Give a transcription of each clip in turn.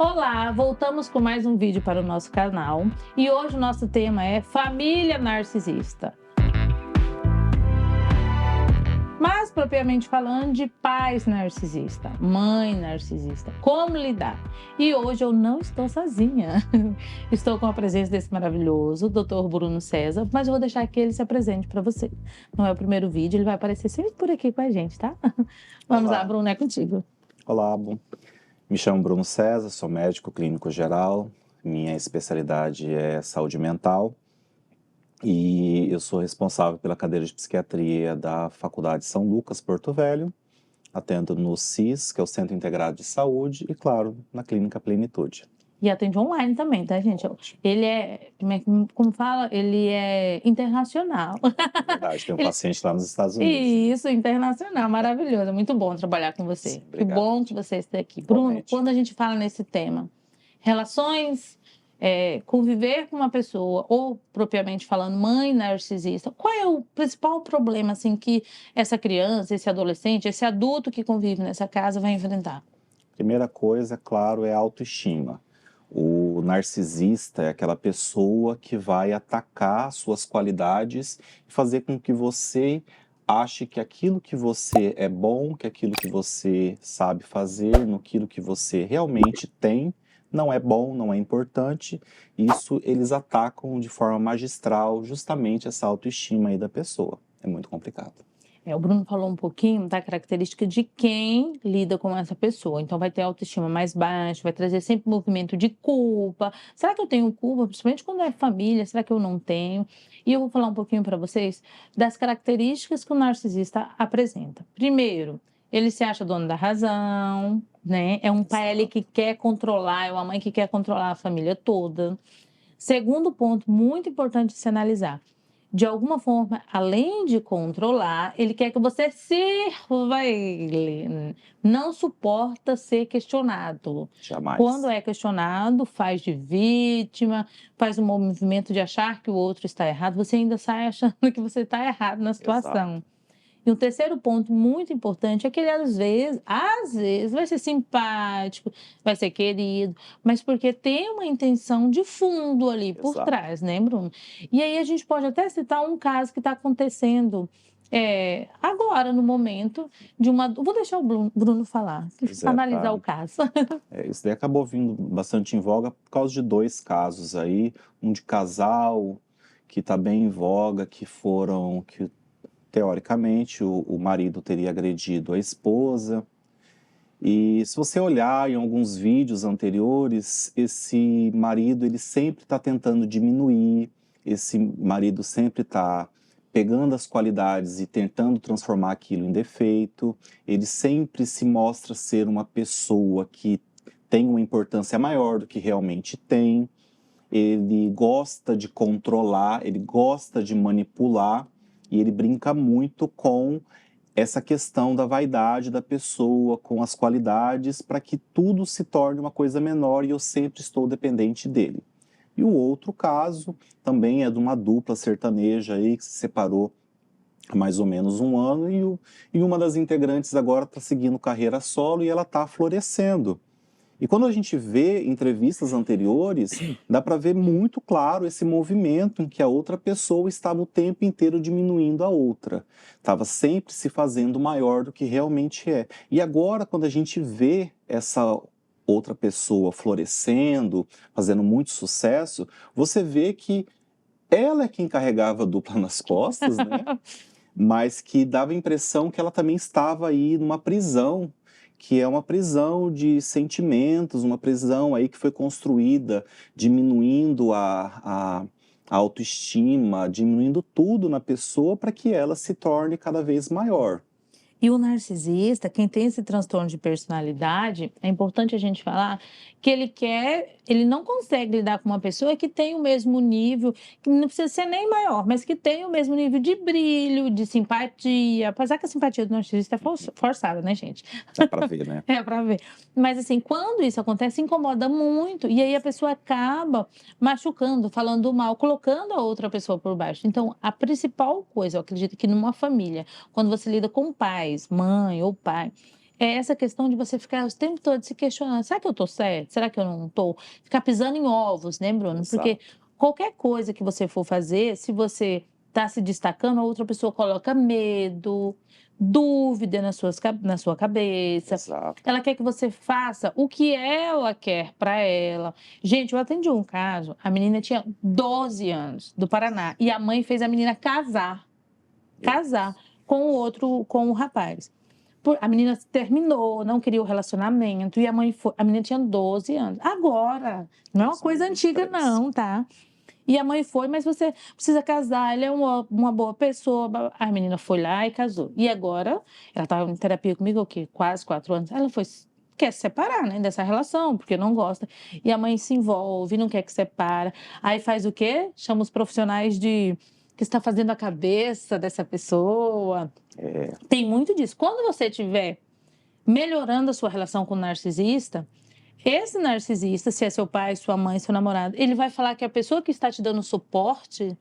Olá, voltamos com mais um vídeo para o nosso canal e hoje o nosso tema é família narcisista. Mas propriamente falando de pais narcisistas, mãe narcisista, como lidar? E hoje eu não estou sozinha, estou com a presença desse maravilhoso Dr. Bruno César, mas eu vou deixar que ele se apresente para você. Não é o primeiro vídeo, ele vai aparecer sempre por aqui com a gente, tá? Vamos lá, Olá. Bruno, é contigo. Olá, me chamo Bruno César, sou médico clínico geral, minha especialidade é saúde mental e eu sou responsável pela cadeira de psiquiatria da Faculdade São Lucas, Porto Velho, atendo no CIS, que é o Centro Integrado de Saúde, e claro, na Clínica Plenitude. E atende online também, tá, gente? Ótimo. Ele é, como fala, ele é internacional. Verdade, tem um Ele- paciente lá nos Estados Unidos. Isso, internacional, maravilhoso. É muito bom trabalhar com você. Sim, Que obrigado. bom que você está aqui. Bruno, Igualmente. quando a gente fala nesse tema, relações, conviver com uma pessoa, ou propriamente falando, mãe narcisista, qual é o principal problema assim, que essa criança, esse adolescente, esse adulto que convive nessa casa vai enfrentar? Primeira coisa, claro, é a autoestima. O narcisista é aquela pessoa que vai atacar suas qualidades e fazer com que você ache que aquilo que você é bom, que aquilo que você sabe fazer, naquilo que você realmente tem, não é bom, não é importante. Isso eles atacam de forma magistral justamente essa autoestima aí da pessoa. É muito complicado. O Bruno falou um pouquinho da característica de quem lida com essa pessoa. Então, vai ter autoestima mais baixa, vai trazer sempre movimento de culpa. Será que eu tenho culpa? Principalmente quando é família, será que eu não tenho? E eu vou falar um pouquinho para vocês das características que o narcisista apresenta. Primeiro, ele se acha dono da razão, né? É um pai ali que quer controlar, é uma mãe que quer controlar a família toda. Segundo ponto, muito importante de se analisar. De alguma forma, além de controlar, ele quer que você sirva a ele. Não suporta ser questionado. Jamais. Quando é questionado, faz de vítima, faz um movimento de achar que o outro está errado, você ainda sai achando que você está errado na situação. Exato. E um terceiro ponto muito importante é que ele, às vezes, vai ser simpático, vai ser querido, mas porque tem uma intenção de fundo ali por Exato. trás, né, Bruno? E aí a gente pode até citar um caso que está acontecendo agora, no momento, de uma. Vou deixar o Bruno falar, Pois é, analisar o caso. Isso daí acabou vindo bastante em voga por causa de dois casos aí, um de casal que está bem em voga, que teoricamente o marido teria agredido a esposa, e se você olhar em alguns vídeos anteriores, esse marido ele sempre está tentando diminuir, esse marido sempre está pegando as qualidades e tentando transformar aquilo em defeito, ele sempre se mostra ser uma pessoa que tem uma importância maior do que realmente tem, ele gosta de controlar, ele gosta de manipular e ele brinca muito com essa questão da vaidade da pessoa, com as qualidades, para que tudo se torne uma coisa menor e eu sempre estou dependente dele. E o outro caso também é de uma dupla sertaneja aí que se separou há mais ou menos um ano e uma das integrantes agora está seguindo carreira solo e ela está florescendo. E quando a gente vê entrevistas anteriores, dá para ver muito claro esse movimento em que a outra pessoa estava o tempo inteiro diminuindo a outra. Estava sempre se fazendo maior do que realmente é. E agora, quando a gente vê essa outra pessoa florescendo, fazendo muito sucesso, você vê que ela é quem carregava a dupla nas costas, né? Mas que dava a impressão que ela também estava aí numa prisão, que é uma prisão de sentimentos, uma prisão aí que foi construída diminuindo a autoestima, diminuindo tudo na pessoa para que ela se torne cada vez maior. E o narcisista, quem tem esse transtorno de personalidade, é importante a gente falar que ele não consegue lidar com uma pessoa que tem o mesmo nível, que não precisa ser nem maior, mas que tem o mesmo nível de brilho, de simpatia, apesar que a simpatia do narcisista é forçada, né, gente? Dá para ver, né? É para ver. Mas assim, quando isso acontece, incomoda muito, e aí a pessoa acaba machucando, falando mal, colocando a outra pessoa por baixo. Então, a principal coisa, eu acredito que numa família, quando você lida com pais, mãe ou pai, é essa questão de você ficar o tempo todo se questionando: "Será que eu tô certo? Será que eu não tô?". Ficar pisando em ovos, né, Bruno? Porque Exato, qualquer coisa que você for fazer, se você tá se destacando, a outra pessoa coloca medo, dúvida na sua cabeça. exato. Ela quer que você faça o que ela quer para ela. Gente, eu atendi um caso, a menina tinha 12 anos, do Paraná, e a mãe fez a menina Meu casar Deus. com o rapaz. A menina terminou, não queria o relacionamento, e a menina tinha 12 anos. Agora, não é uma 2 anos coisa e antiga 23. não, tá? E a mãe foi, mas você precisa casar, ele é uma boa pessoa. A menina foi lá e casou. E agora, ela estava em terapia comigo, o quê? Quase 4 anos. Ela foi, quer se separar, né, dessa relação, porque não gosta. E a mãe se envolve, não quer que separa. Aí faz o quê? Chama os profissionais que está fazendo a cabeça dessa pessoa. É, Tem muito disso. Quando você estiver melhorando a sua relação com o narcisista, esse narcisista, se é seu pai, sua mãe, seu namorado, ele vai falar que a pessoa que está te dando suporte,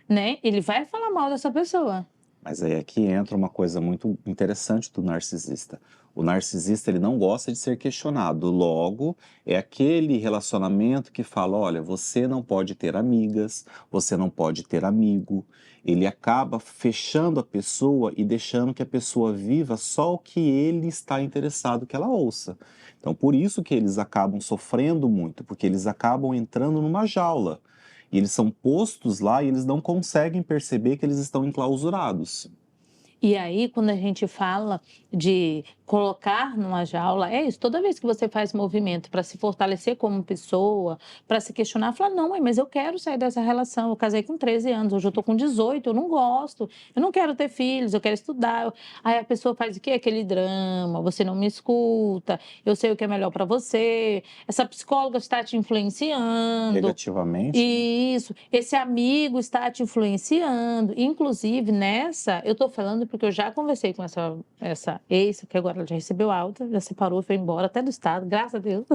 né? Ele vai falar mal dessa pessoa. mas aí aqui entra uma coisa muito interessante do narcisista. O narcisista, ele não gosta de ser questionado. Logo, é aquele relacionamento que fala, olha, você não pode ter amigas, você não pode ter amigo. Ele acaba fechando a pessoa e deixando que a pessoa viva só o que ele está interessado que ela ouça. Então, por isso que eles acabam sofrendo muito, porque eles acabam entrando numa jaula. E eles são postos lá e eles não conseguem perceber que eles estão enclausurados. E aí, quando a gente fala de colocar numa jaula, é isso, toda vez que você faz movimento para se fortalecer como pessoa, para se questionar, falar, não, mãe, mas eu quero sair dessa relação, eu casei com 13 anos, hoje eu tô com 18, eu não gosto, eu não quero ter filhos, eu quero estudar. Aí a pessoa faz o quê? Aquele drama, você não me escuta, eu sei o que é melhor para você, essa psicóloga está te influenciando, Negativamente, né? isso, esse amigo está te influenciando. Inclusive, nessa, eu tô falando porque eu já conversei com essa ex, que agora ela já recebeu alta, já separou, foi embora, até do estado, graças a Deus.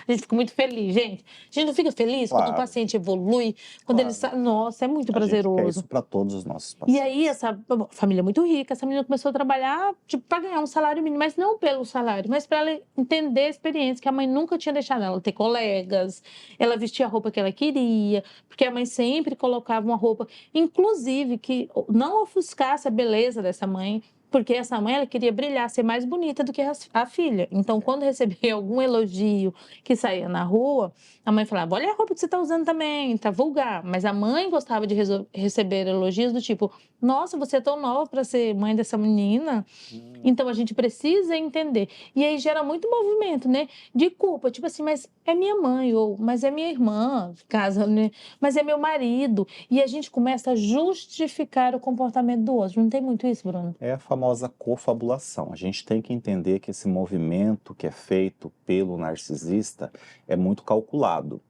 A gente fica muito feliz, gente. A gente não fica feliz quando o Claro, paciente evolui, quando ele claro. sabe, nossa, é muito A gente quer prazeroso. isso para todos os nossos E aí, pacientes. essa família muito rica, essa menina começou a trabalhar, tipo, para ganhar um salário mínimo, mas não pelo salário, mas para ela entender a experiência, que a mãe nunca tinha deixado ela ter colegas, ela vestia a roupa que ela queria, porque a mãe sempre colocava uma roupa, inclusive, que não ofuscasse a beleza dessa mãe, porque essa mãe, ela queria brilhar, ser mais bonita do que a filha. Então, quando recebia algum elogio que saía na rua, a mãe falava, olha a roupa que você está usando também, tá vulgar. Mas a mãe gostava de receber elogios do tipo, nossa, você é tão nova para ser mãe dessa menina. Hum, Então a gente precisa entender. E aí gera muito movimento, né? De culpa, tipo assim, mas é minha mãe, ou mas é minha irmã, casa, né? Mas é meu marido. E a gente começa a justificar o comportamento do outro. Não tem muito isso, Bruno? É a famosa cofabulação. A gente tem que entender que esse movimento que é feito pelo narcisista é muito calculado.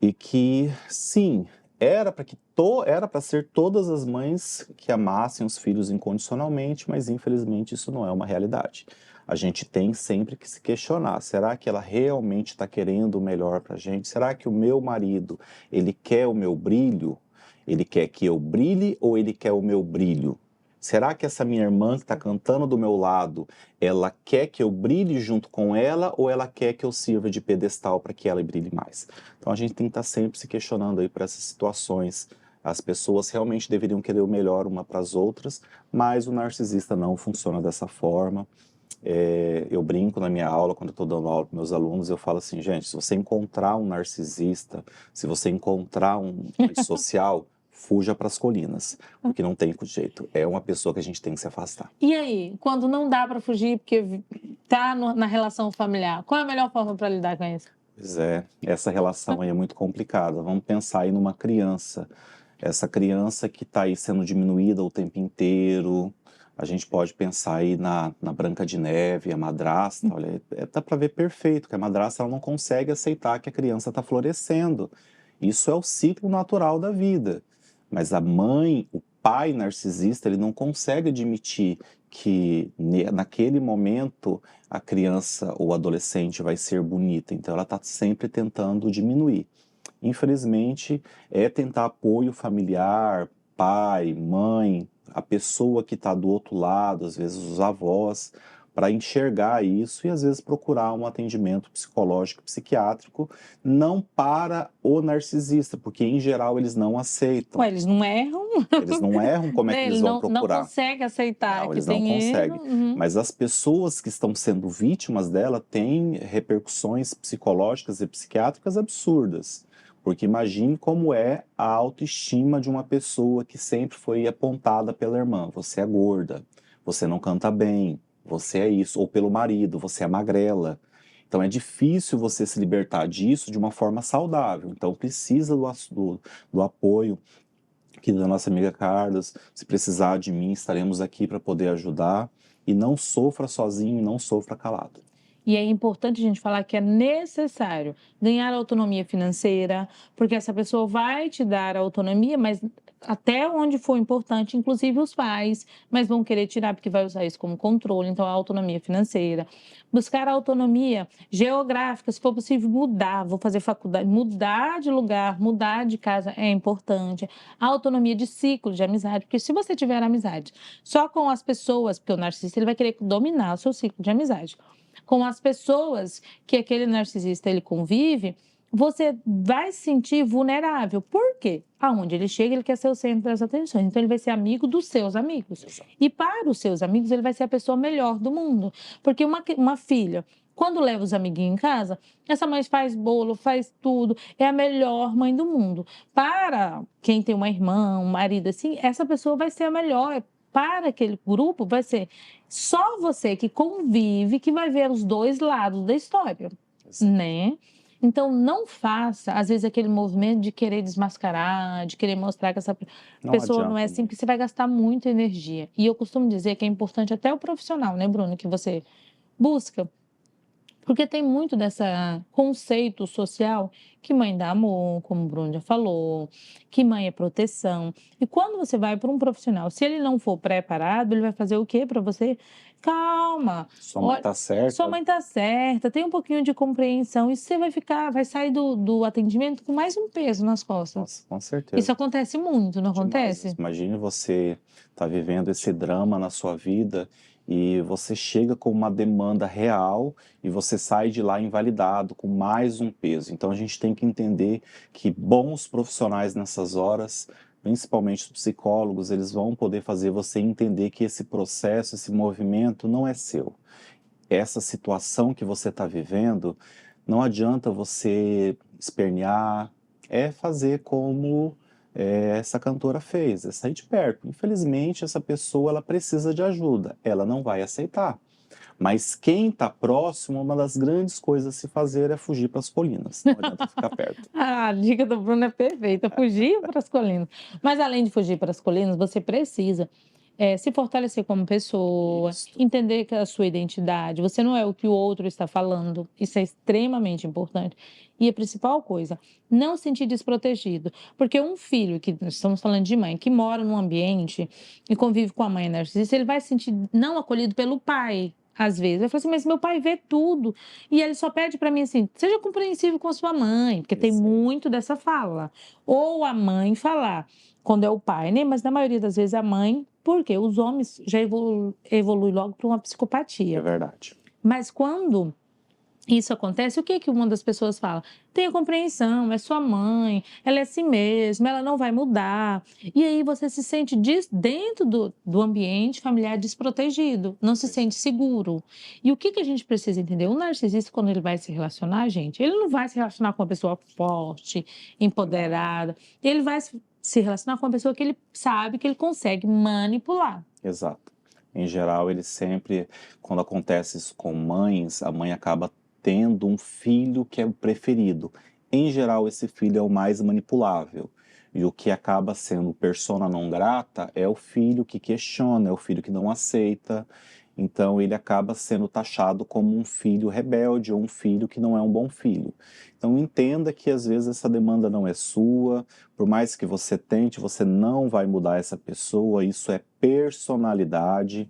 E que, sim, era para ser todas as mães que amassem os filhos incondicionalmente, mas infelizmente isso não é uma realidade. A gente tem sempre que se questionar, será que ela realmente está querendo o melhor para a gente? Será que o meu marido, ele quer o meu brilho? Ele quer que eu brilhe ou ele quer o meu brilho? Será que essa minha irmã que está cantando do meu lado, ela quer que eu brilhe junto com ela ou ela quer que eu sirva de pedestal para que ela brilhe mais? Então a gente tem que estar sempre se questionando aí para essas situações. As pessoas realmente deveriam querer o melhor uma para as outras, mas o narcisista não funciona dessa forma. Eu brinco na minha aula, quando eu estou dando aula para meus alunos, eu falo assim, gente, se você encontrar um narcisista, se você encontrar um social, fuja para as colinas, porque não tem jeito. É uma pessoa que a gente tem que se afastar. E aí, quando não dá para fugir porque tá na relação familiar, qual é a melhor forma para lidar com isso? Pois é, essa relação aí é muito complicada. Vamos pensar aí numa criança. Essa criança que está aí sendo diminuída o tempo inteiro. A gente pode pensar aí na Branca de Neve, a madrasta. Olha, dá para ver perfeito que a madrasta ela não consegue aceitar que a criança está florescendo. Isso é o ciclo natural da vida. Mas a mãe, o pai narcisista, ele não consegue admitir que naquele momento a criança ou adolescente vai ser bonita. Então ela está sempre tentando diminuir. Infelizmente, é tentar apoio familiar, pai, mãe, a pessoa que está do outro lado, às vezes os avós, para enxergar isso e às vezes procurar um atendimento psicológico, psiquiátrico, não para o narcisista, porque em geral eles não aceitam. Ué, eles não erram, Eles não erram, como é que né? eles Ele vão não procurar? consegue aceitar Não, que eles não tem erro. conseguem. Uhum. Mas as pessoas que estão sendo vítimas dela têm repercussões psicológicas e psiquiátricas absurdas. Porque imagine como é a autoestima de uma pessoa que sempre foi apontada pela irmã. Você é gorda, você não canta bem, você é isso. Ou pelo marido, você é magrela. Então é difícil você se libertar disso de uma forma saudável. Então precisa do apoio aqui da nossa amiga Carlos. Se precisar de mim, estaremos aqui para poder ajudar. E não sofra sozinho, não sofra calado. E é importante a gente falar que é necessário ganhar autonomia financeira, porque essa pessoa vai te dar autonomia, mas até onde for importante, inclusive os pais, mas vão querer tirar porque vai usar isso como controle, então a autonomia financeira. Buscar a autonomia geográfica, se for possível mudar, vou fazer faculdade, mudar de lugar, mudar de casa é importante. A autonomia de ciclo de amizade, porque se você tiver amizade só com as pessoas, porque o narcisista ele vai querer dominar o seu ciclo de amizade com as pessoas que aquele narcisista ele convive, você vai se sentir vulnerável. Por quê? Aonde ele chega, ele quer ser o centro das atenções. Então, ele vai ser amigo dos seus amigos. Exato. E para os seus amigos, ele vai ser a pessoa melhor do mundo. Porque uma filha, quando leva os amiguinhos em casa, essa mãe faz bolo, faz tudo, é a melhor mãe do mundo. Para quem tem uma irmã, um marido assim, essa pessoa vai ser a melhor. Para aquele grupo, vai ser só você que convive que vai ver os dois lados da história, Exato. né? Então, não faça, às vezes, aquele movimento de querer desmascarar, de querer mostrar que essa Não pessoa não é adianta assim, muito. porque você vai gastar muita energia. E eu costumo dizer que é importante até o profissional, né, Bruno, que você busca, porque tem muito dessa conceito social que mãe dá amor, como o Bruno já falou, que mãe é proteção. E quando você vai para um profissional, se ele não for preparado, ele vai fazer o quê para você? Calma, Sua mãe olha, tá sua certa? mãe tá certa, tem um pouquinho de compreensão, e você vai ficar, vai sair do atendimento com mais um peso nas costas. Nossa, com certeza. Isso acontece muito, não Demais. acontece? Imagine você tá vivendo esse drama na sua vida e você chega com uma demanda real e você sai de lá invalidado, com mais um peso. Então a gente tem que entender que bons profissionais nessas horas, principalmente os psicólogos, eles vão poder fazer você entender que esse processo, esse movimento não é seu. Essa situação que você está vivendo, não adianta você espernear, é fazer como essa cantora fez, é sair de perto. Infelizmente, essa pessoa ela precisa de ajuda, ela não vai aceitar. Mas quem está próximo, uma das grandes coisas a se fazer é fugir para as colinas, não adianta ficar perto. A dica do Bruno é perfeita, fugir para as colinas. Mas além de fugir para as colinas, você precisa se fortalecer como pessoa, Isso, entender que é a sua identidade, você não é o que o outro está falando, isso é extremamente importante. E a principal coisa, não se sentir desprotegido, porque um filho, que nós estamos falando de mãe, que mora num ambiente e convive com a mãe narcisista, ele vai se sentir não acolhido pelo pai, às vezes. Vai falar assim, mas meu pai vê tudo. E ele só pede para mim assim, seja compreensivo com a sua mãe, porque tem isso aí. muito dessa fala. Ou a mãe falar, quando é o pai, né? Mas na maioria das vezes a mãe, porque os homens já evoluem logo para uma É psicopatia. verdade. Mas quando isso acontece, o que que uma das pessoas fala? Tenha compreensão, é sua mãe, ela é assim mesmo, ela não vai mudar. E aí você se sente dentro do ambiente familiar desprotegido, não se Pois é. sente seguro. E o que que a gente precisa entender? O narcisista, quando ele vai se relacionar, gente, ele não vai se relacionar com uma pessoa forte, empoderada. Ele vai se relacionar com uma pessoa que ele sabe que ele consegue manipular. Exato. Em geral, ele sempre, quando acontece isso com mães, a mãe acaba tendo um filho que é o preferido. Em geral, esse filho é o mais manipulável. E o que acaba sendo persona não grata é o filho que questiona, é o filho que não aceita. Então, ele acaba sendo taxado como um filho rebelde ou um filho que não é um bom filho. Então, entenda que às vezes essa demanda não é sua, por mais que você tente, você não vai mudar essa pessoa, isso é personalidade.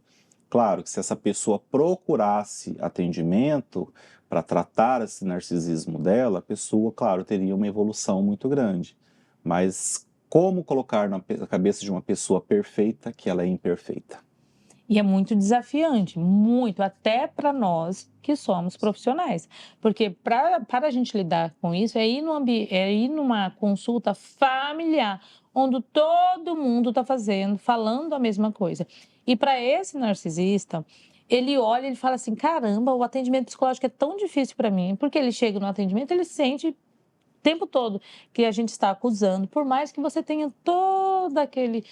Claro que se essa pessoa procurasse atendimento para tratar esse narcisismo dela, a pessoa, claro, teria uma evolução muito grande. Mas como colocar na cabeça de uma pessoa perfeita que ela é imperfeita? E é muito desafiante, muito, até para nós que somos profissionais. Porque para a gente lidar com isso, é ir numa consulta familiar, onde todo mundo está falando a mesma coisa. E para esse narcisista, ele olha e ele fala assim: caramba, o atendimento psicológico é tão difícil para mim, porque ele chega no atendimento, ele sente o tempo todo que a gente está acusando, por mais que você tenha todo aquele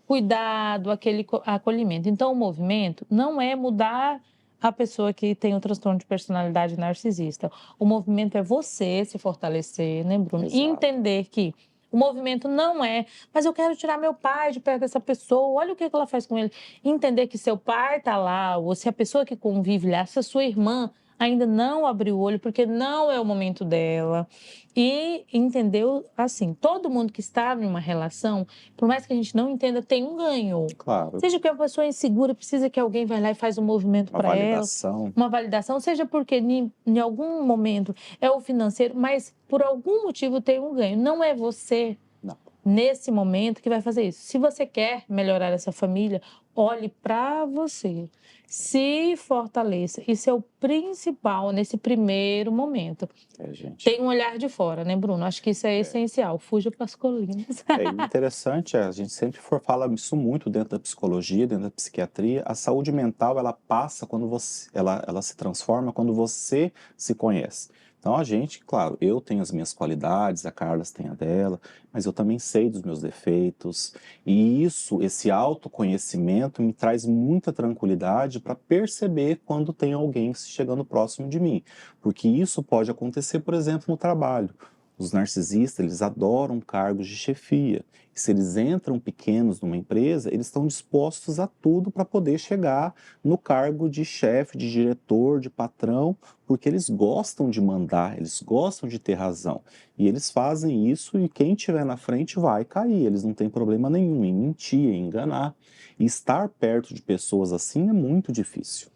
cuidado, aquele acolhimento. Então, o movimento não é mudar a pessoa que tem o transtorno de personalidade narcisista. O movimento é você se fortalecer, né, Bruno? E Exato. entender que o movimento não é, mas eu quero tirar meu pai de perto dessa pessoa, olha o que ela faz com ele. Entender que seu pai está lá, ou se a pessoa que convive lá, se a sua irmã ainda não abriu o olho, porque não é o momento dela. E entendeu, assim, todo mundo que está em uma relação, por mais que a gente não entenda, tem um ganho. Claro, Seja que a pessoa é insegura, precisa que alguém vá lá e faz um movimento uma para ela, validação. uma validação, seja porque em algum momento é o financeiro, mas por algum motivo tem um ganho. Não é você, Não, nesse momento, que vai fazer isso. Se você quer melhorar essa família, olhe para você, se fortaleça. Isso é o principal nesse primeiro momento. gente. Tem um olhar de fora, né, Bruno? Acho que isso é É. essencial. Fuja para as colinas. É interessante, a gente sempre fala isso muito dentro da psicologia, dentro da psiquiatria. A saúde mental, ela passa quando ela se transforma quando você se conhece. Então a gente, claro, eu tenho as minhas qualidades, a Carla tem a dela, mas eu também sei dos meus defeitos. E esse autoconhecimento me traz muita tranquilidade para perceber quando tem alguém chegando próximo de mim. Porque isso pode acontecer, por exemplo, no trabalho. Os narcisistas, eles adoram cargos de chefia. E se eles entram pequenos numa empresa, eles estão dispostos a tudo para poder chegar no cargo de chefe, de diretor, de patrão, porque eles gostam de mandar, eles gostam de ter razão. E eles fazem isso e quem estiver na frente vai cair. Eles não têm problema nenhum em mentir, em enganar. E estar perto de pessoas assim é muito difícil.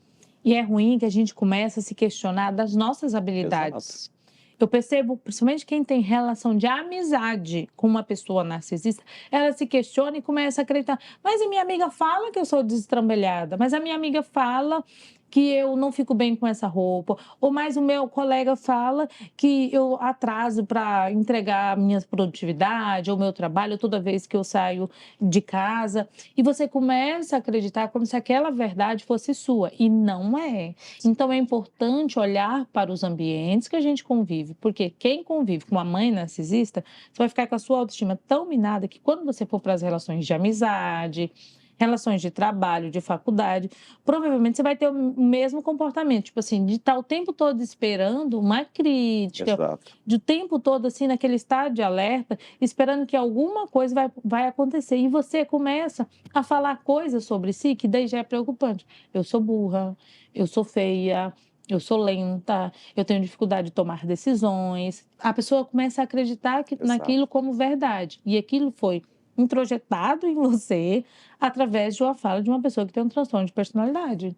E é ruim que a gente começa a se questionar das nossas Exato. habilidades. Eu percebo, principalmente quem tem relação de amizade com uma pessoa narcisista, ela se questiona e começa a acreditar. Mas a minha amiga fala que eu sou destrambelhada, mas a minha amiga fala que eu não fico bem com essa roupa, ou mais o meu colega fala que eu atraso para entregar a minha produtividade ou meu trabalho toda vez que eu saio de casa. E você começa a acreditar como se aquela verdade fosse sua, e não é. Então é importante olhar para os ambientes que a gente convive, porque quem convive com uma mãe narcisista, você vai ficar com a sua autoestima tão minada que quando você for para as relações de amizade, relações de trabalho, de faculdade, provavelmente você vai ter o mesmo comportamento, tipo assim, de estar o tempo todo esperando uma crítica, Exato. de o tempo todo assim naquele estado de alerta, esperando que alguma coisa vai acontecer, e você começa a falar coisas sobre si que daí já é preocupante. Eu sou burra, eu sou feia, eu sou lenta, eu tenho dificuldade de tomar decisões. A pessoa começa a acreditar Exato. naquilo como verdade. E aquilo foi introjetado em você através de uma fala de uma pessoa que tem um transtorno de personalidade.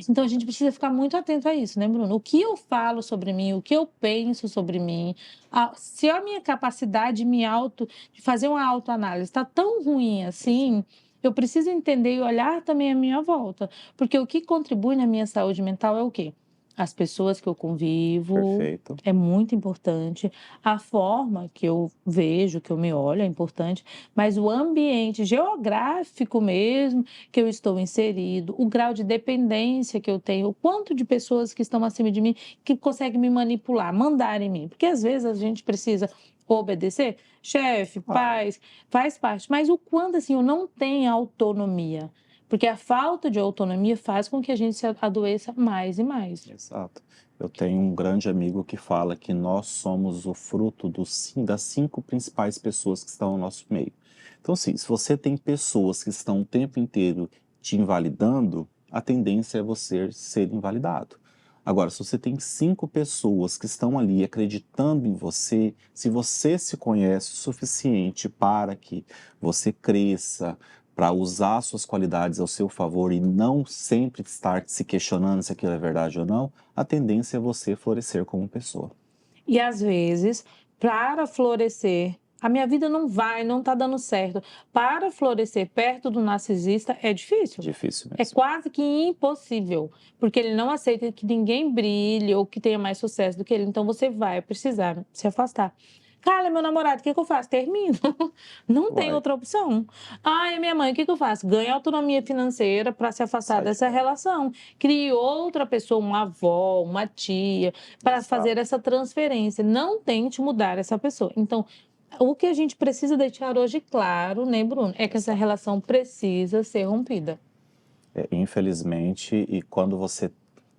Então a gente precisa ficar muito atento a isso, né, Bruno? O que eu falo sobre mim, o que eu penso sobre mim, se a minha capacidade de fazer uma autoanálise está tão ruim assim, eu preciso entender e olhar também a minha volta. Porque o que contribui na minha saúde mental é o quê? As pessoas que eu convivo, Perfeito. é muito importante. A forma que eu vejo, que eu me olho é importante, mas o ambiente geográfico mesmo que eu estou inserido, o grau de dependência que eu tenho, o quanto de pessoas que estão acima de mim que conseguem me manipular, mandar em mim. Porque às vezes a gente precisa obedecer, chefe, Claro. pais, faz parte, mas o quanto assim eu não tenho autonomia. Porque a falta de autonomia faz com que a gente se adoeça mais e mais. Exato. Eu tenho um grande amigo que fala que nós somos o fruto das 5 principais pessoas que estão no nosso meio. Então, assim, se você tem pessoas que estão o tempo inteiro te invalidando, a tendência é você ser invalidado. Agora, se você tem 5 pessoas que estão ali acreditando em você, se você se conhece o suficiente para que você cresça, para usar suas qualidades ao seu favor e não sempre estar se questionando se aquilo é verdade ou não, a tendência é você florescer como pessoa. E às vezes, para florescer a minha vida não tá dando certo. Para florescer perto do narcisista é difícil. Difícil É mesmo. quase que impossível, porque ele não aceita que ninguém brilhe ou que tenha mais sucesso do que ele. Então você vai precisar se afastar. Carla, meu namorado, o que que eu faço? Termino. Não tem Uai, outra opção. Ai, minha mãe, o que que eu faço? Ganha autonomia financeira para se afastar sai de dessa perto. relação. Crie outra pessoa, uma avó, uma tia, para Exato. fazer essa transferência. Não tente mudar essa pessoa. Então, o que a gente precisa deixar hoje claro, né, Bruno, é que essa Exato. relação precisa ser rompida. Infelizmente, e quando você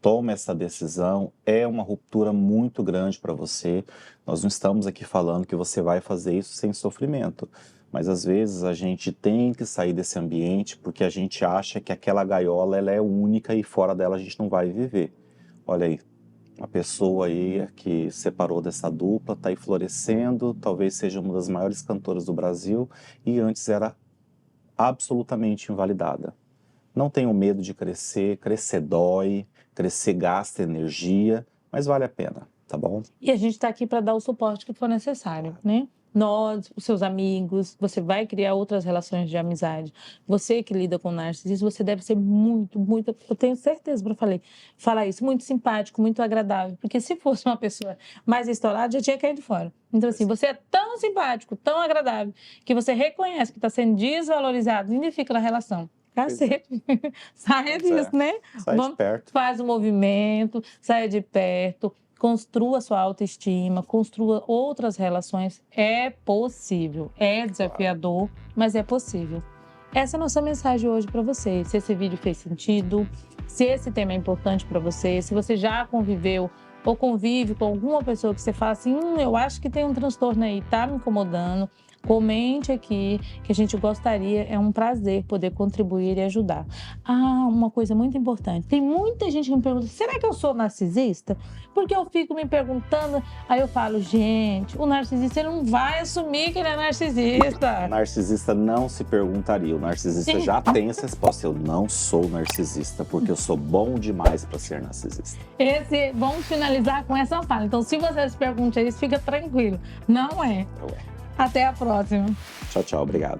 toma essa decisão, é uma ruptura muito grande para você. Nós não estamos aqui falando que você vai fazer isso sem sofrimento, mas às vezes a gente tem que sair desse ambiente porque a gente acha que aquela gaiola ela é única e fora dela a gente não vai viver. Olha aí, uma pessoa aí que separou dessa dupla, está aí florescendo, talvez seja uma das maiores cantoras do Brasil e antes era absolutamente invalidada. Não tenham medo de crescer, crescer dói, crescer gasta energia, mas vale a pena, tá bom? E a gente está aqui para dar o suporte que for necessário, né? Nós, os seus amigos, você vai criar outras relações de amizade. Você que lida com narcisismo, você deve ser muito, eu tenho certeza para falar isso, muito simpático, muito agradável. Porque se fosse uma pessoa mais estourada, já tinha caído fora. Então, assim, você é tão simpático, tão agradável, que você reconhece que está sendo desvalorizado, ainda fica na relação. Cacete, saia Pois é, disso, né? sai de perto. Faz o movimento, saia de perto, construa sua autoestima, construa outras relações. É possível, é desafiador, mas é possível. Essa é a nossa mensagem hoje para você. Se esse vídeo fez sentido, se esse tema é importante para você, se você já conviveu ou convive com alguma pessoa que você fala assim, eu acho que tem um transtorno aí, tá me incomodando, comente aqui, que a gente gostaria, é um prazer poder contribuir e ajudar. Ah, uma coisa muito importante, tem muita gente que me pergunta, será que eu sou narcisista? Porque eu fico me perguntando, aí eu falo, gente, o narcisista ele não vai assumir que ele é O narcisista. narcisista não se perguntaria, o narcisista já tem essa resposta, eu não sou narcisista, porque eu sou bom demais para ser narcisista. Vamos finalizar com essa fala. Então, se você se pergunta isso, fica tranquilo. Não é. Então, Até a próxima. tchau, tchau, obrigado.